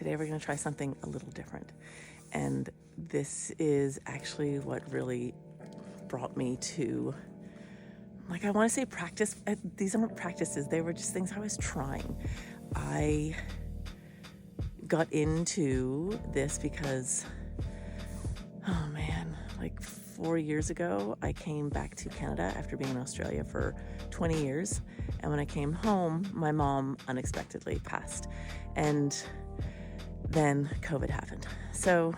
today we're going to try something a little different. And this is actually what really brought me to, like, I want to say practice. These aren't practices. They were just things I was trying. I got into this because, oh man, like 4 years ago, I came back to Canada after being in Australia for 20 years. And when I came home, my mom unexpectedly passed. And then COVID happened. So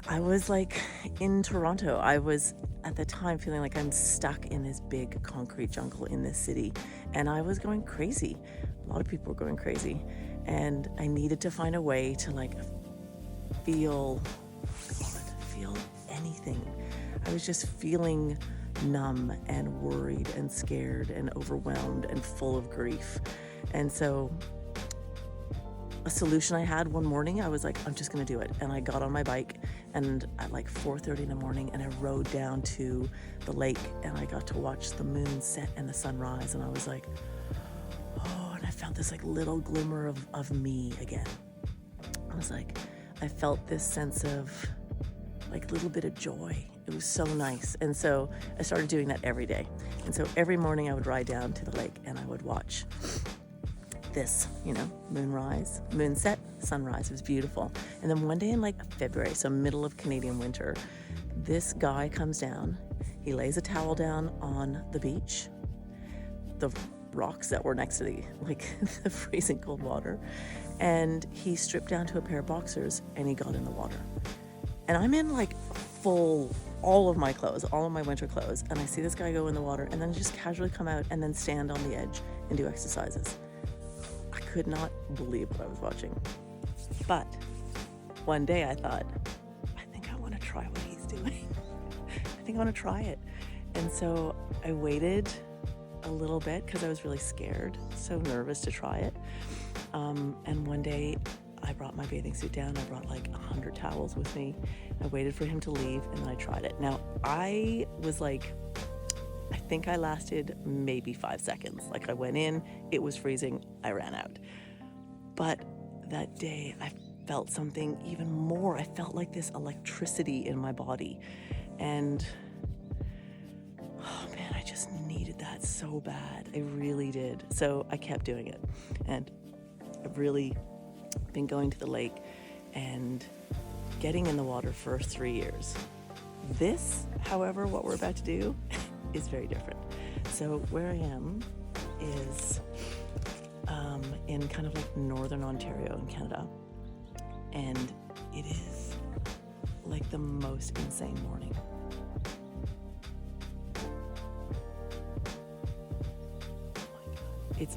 I was like in Toronto. I was at the time feeling like I'm stuck in this big concrete jungle in this city. And I was going crazy. A lot of people were going crazy. And I needed to find a way to like feel anything. I was just feeling numb and worried and scared and overwhelmed and full of grief. And so a solution I had one morning, I was like, I'm just going to do it. And I got on my bike and at like 4:30 in the morning, and I rode down to the lake, and I got to watch the moon set and the sunrise. And I was like, oh, and I found this like little glimmer of me again. I was like, I felt this sense of like little bit of joy. It was so nice. And so I started doing that every day. And so every morning I would ride down to the lake and I would watch this, moonrise, moonset, sunrise. It was beautiful. And then one day in like February, so middle of Canadian winter, this guy comes down. He lays a towel down on the beach, the rocks that were next to the freezing cold water, and he stripped down to a pair of boxers and he got in the water. And I'm in like full, all of my clothes, all of my winter clothes, and I see this guy go in the water and then just casually come out and then stand on the edge and do exercises. I could not believe what I was watching. But one day I thought, I think I want to try what he's doing. I think I want to try it. And so I waited a little bit because I was really scared, so nervous to try it. And one day I brought my bathing suit down. I brought like 100 towels with me. I waited for him to leave and then I tried it. Now I was like, I think I lasted maybe 5 seconds. Like I went in, it was freezing, I ran out. But that day I felt something even more. I felt like this electricity in my body. And oh man, I just needed that so bad. I really did. So I kept doing it. And I've really been going to the lake and getting in the water for 3 years. This, however, what we're about to do is very different. So where I am is in kind of like northern Ontario in Canada, and it is like the most insane morning. It's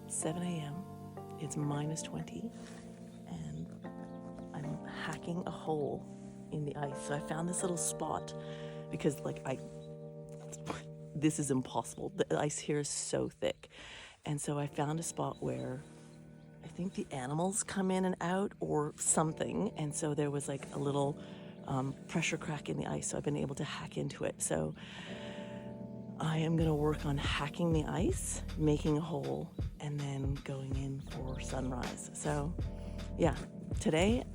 7 a.m. It's minus 20, and I'm hacking a hole in the ice. So I found this little spot because this is impossible. The ice here is so thick. And so I found a spot where I think the animals come in and out or something. And so there was like a little pressure crack in the ice. So I've been able to hack into it. So I am going to work on hacking the ice, making a hole, and then going in for sunrise. So yeah, today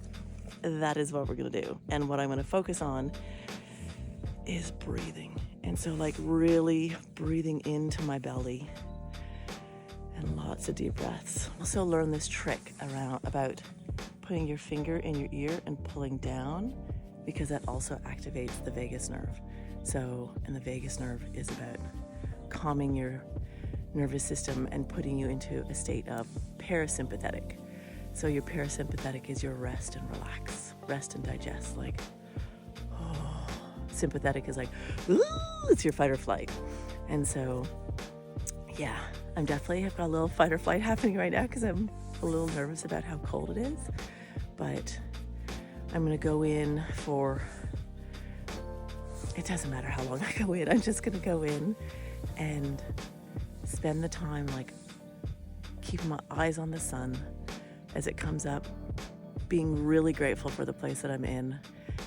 that is what we're going to do. And what I'm going to focus on is breathing. And so like really breathing into my belly and lots of deep breaths. Also learn this trick about putting your finger in your ear and pulling down, because that also activates the vagus nerve. So, and the vagus nerve is about calming your nervous system and putting you into a state of parasympathetic. So your parasympathetic is your rest and relax, rest and digest. Like, oh. Sympathetic is like, ooh, it's your fight or flight. And so, yeah, I've got a little fight or flight happening right now because I'm a little nervous about how cold it is. But I'm going to go in for, it doesn't matter how long I go in. I'm just going to go in and spend the time like keeping my eyes on the sun as it comes up, being really grateful for the place that I'm in,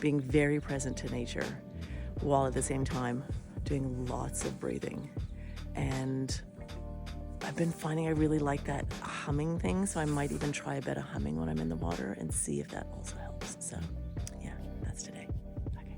being very present to nature, while at the same time doing lots of breathing. And I've been finding I really like that humming thing, so I might even try a bit of humming when I'm in the water and see if that also helps. So yeah, that's today. Okay.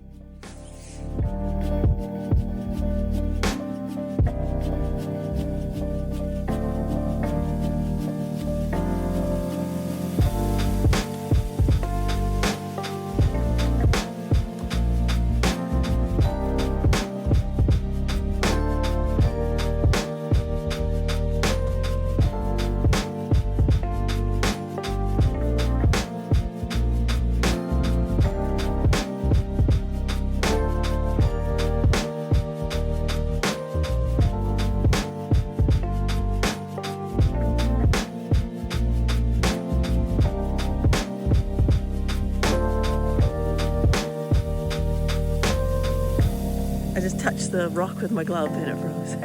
I just touched the rock with my glove and it froze.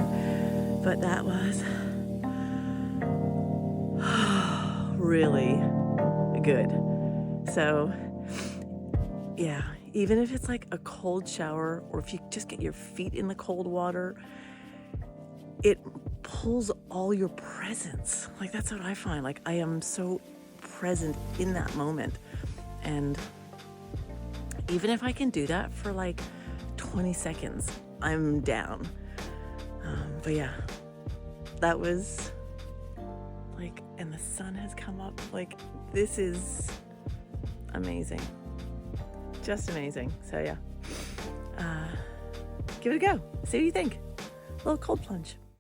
But that was really good. So, yeah, even if it's like a cold shower or if you just get your feet in the cold water, it pulls all your presence. Like, that's what I find. Like, I am so present in that moment. And even if I can do that for like 20 seconds, I'm down. But yeah, that was like, and the sun has come up. Like, this is amazing. Just amazing. So yeah, give it a go. See what you think. A little cold plunge.